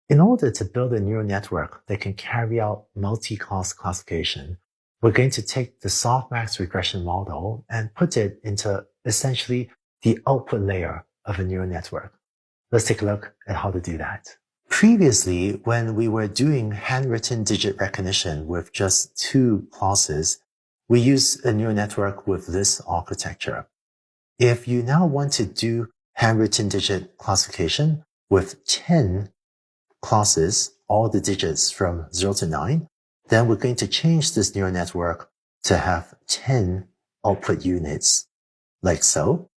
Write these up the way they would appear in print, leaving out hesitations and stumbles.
In order to build a neural network that can carry out multi-class classification, we're going to take the Softmax regression model and put it into essentially the output layer of a neural network. Let's take a look at how to do that. Previously, when we were doing handwritten digit recognition with just 2 classes, we used a neural network with this architecture. If you now want to do handwritten digit classification with 10 classes, all the digits from 0 to 9, then we're going to change this neural network to have 10 output units, like so.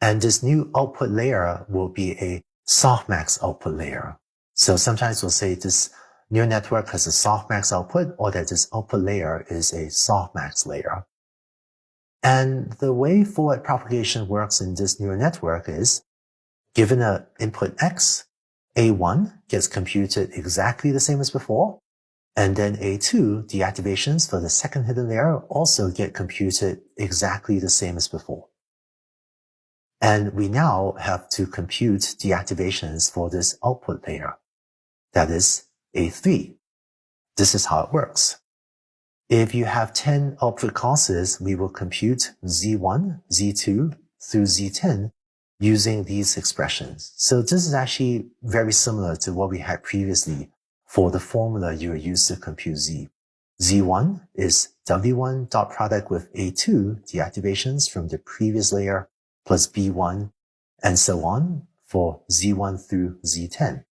And this new output layer will be a Softmax output layer. So sometimes we'll say this neural network has a Softmax output, or that this output layer is a Softmax layer. And the way forward propagation works in this neural network is, given an input X, A1 gets computed exactly the same as before, and then A2, the activations for the second hidden layer, also get computed exactly the same as before. And we now have to compute the activations for this output layer. That is A3. This is how it works. If you have 10 output classes, we will compute Z1, Z2 through Z10 using these expressions. So this is actually very similar to what we had previously for the formula you use to compute Z. Z1 is W1 dot product with A2, the activations from the previous layer, plus B1, and so on for Z1 through Z10.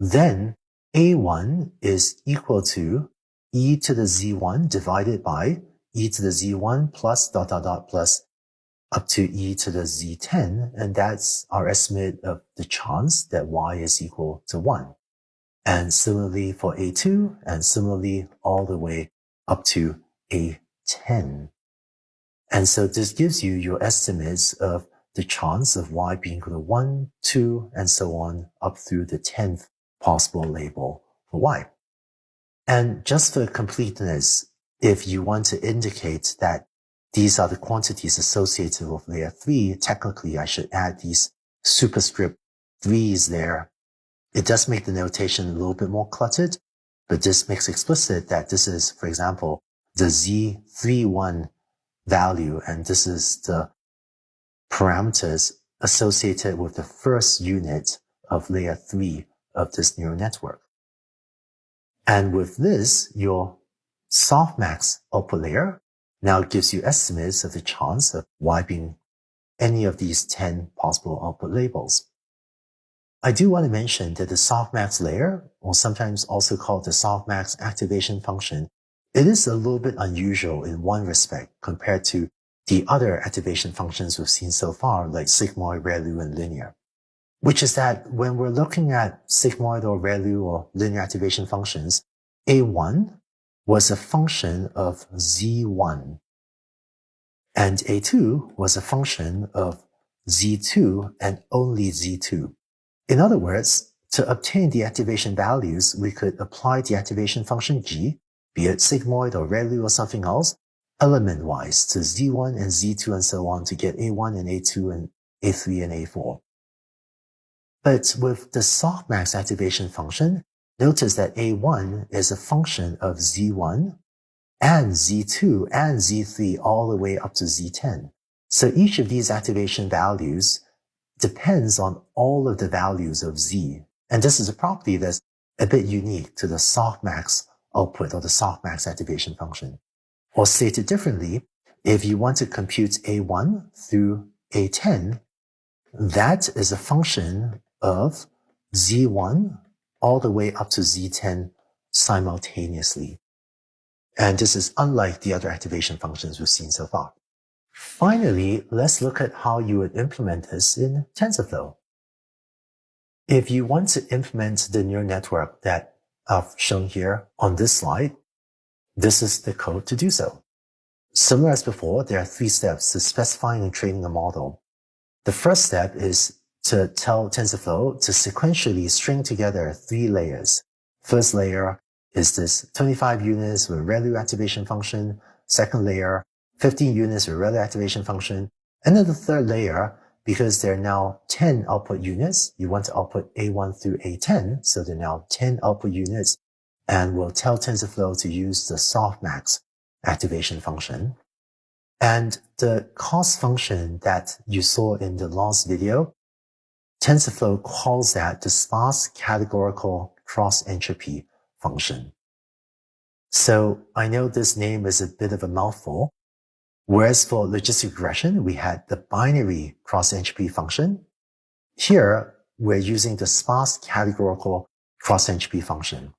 Then A1 is equal to e to the Z1 divided by e to the Z1 plus dot dot dot plus up to e to the Z10, and that's our estimate of the chance that y is equal to 1. And similarly for A2, and similarly all the way up to A10. And so this gives you your estimates of the chance of y being equal to 1, 2, and so on up through the 10th possible label for y. And just for completeness, if you want to indicate that these are the quantities associated with layer 3, technically I should add these superscript 3s there. It does make the notation a little bit more cluttered, but this makes explicit that this is, for example, the Z31 value, and this is the parameters associated with the first unit of layer 3 of this neural network. And with this, your Softmax output layer now gives you estimates of the chance of y being any of these 10 possible output labels. I do want to mention that the Softmax layer, or sometimes also called the Softmax activation function, it is a little bit unusual in one respect compared to the other activation functions we've seen so far, like sigmoid, ReLU, and linear, which is that when we're looking at sigmoid or ReLU or linear activation functions, A1 was a function of Z1, and A2 was a function of Z2 and only Z2. In other words, to obtain the activation values, we could apply the activation function G, be it sigmoid or ReLU or something else, element-wise to Z1 and Z2 and so on to get A1 and A2 and A3 and A4. But with the Softmax activation function, notice that A1 is a function of Z1 and Z2 and Z3 all the way up to Z10. So each of these activation values depends on all of the values of Z. And this is a property that's a bit unique to the Softmax output or the Softmax activation function. Or stated differently, if you want to compute A1 through A10, that is a function of Z1 all the way up to Z10 simultaneously. And this is unlike the other activation functions we've seen so far. Finally, let's look at how you would implement this in TensorFlow. If you want to implement the neural network that I've shown here on this slide, this is the code to do so. Similar as before, there are 3 steps to specifying and training a model. The first step is to tell TensorFlow to sequentially string together 3 layers. First layer is this 25 units with ReLU activation function. Second layer, 15 units with ReLU activation function. And then the third layer because there are now 10 output units. You want to output A1 through A10, so there are now 10 output units, and we'll tell TensorFlow to use the Softmax activation function. And the cost function that you saw in the last video, TensorFlow calls that the sparse categorical cross-entropy function. So I know this name is a bit of a mouthful. Whereas for logistic regression, we had the binary cross-entropy function. Here, we're using the sparse categorical cross-entropy function.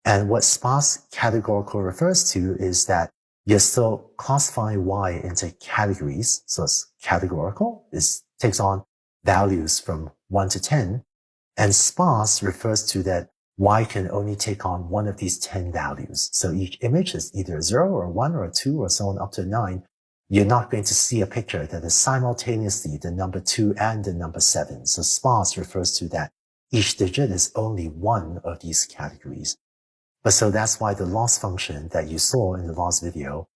And what sparse categorical refers to is that you're still classifying Y into categories. So it's categorical. It takes on values from 1 to 10. And sparse refers to that Y can only take on one of these 10 values. So each image is either 0 or 1 or 2 or so on up to 9. You're not going to see a picture that is simultaneously the number 2 and the number 7. So sparse refers to that each digit is only one of these categories. But so that's why the loss function that you saw in the last video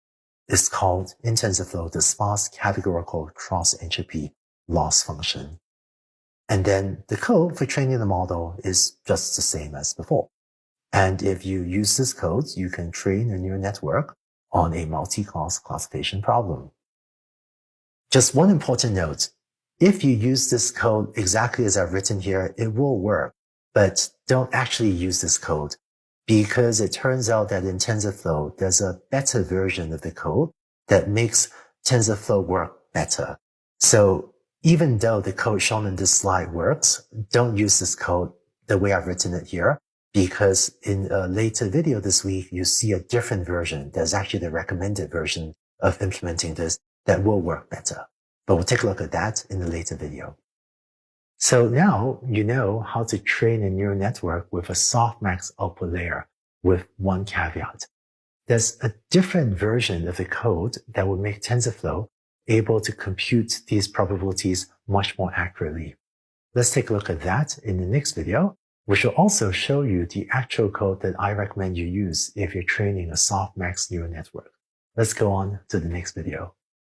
is called in TensorFlow the sparse categorical cross-entropy loss function. And then the code for training the model is just the same as before. And if you use this code, you can train a neural network on a multi-class classification problem. Just one important note. If you use this code exactly as I've written here, it will work, but don't actually use this code because it turns out that in TensorFlow, there's a better version of the code that makes TensorFlow work better. So even though the code shown in this slide works, don't use this code the way I've written it here, because in a later video this week, you see a different version. There's actually the recommended version of implementing this that will work better. But we'll take a look at that in a later video. So now you know how to train a neural network with a softmax output layer with one caveat. There's a different version of the code that will make TensorFlow able to compute these probabilities much more accurately. Let's take a look at that in the next video, which will also show you the actual code that I recommend you use if you're training a softmax neural network. Let's go on to the next video.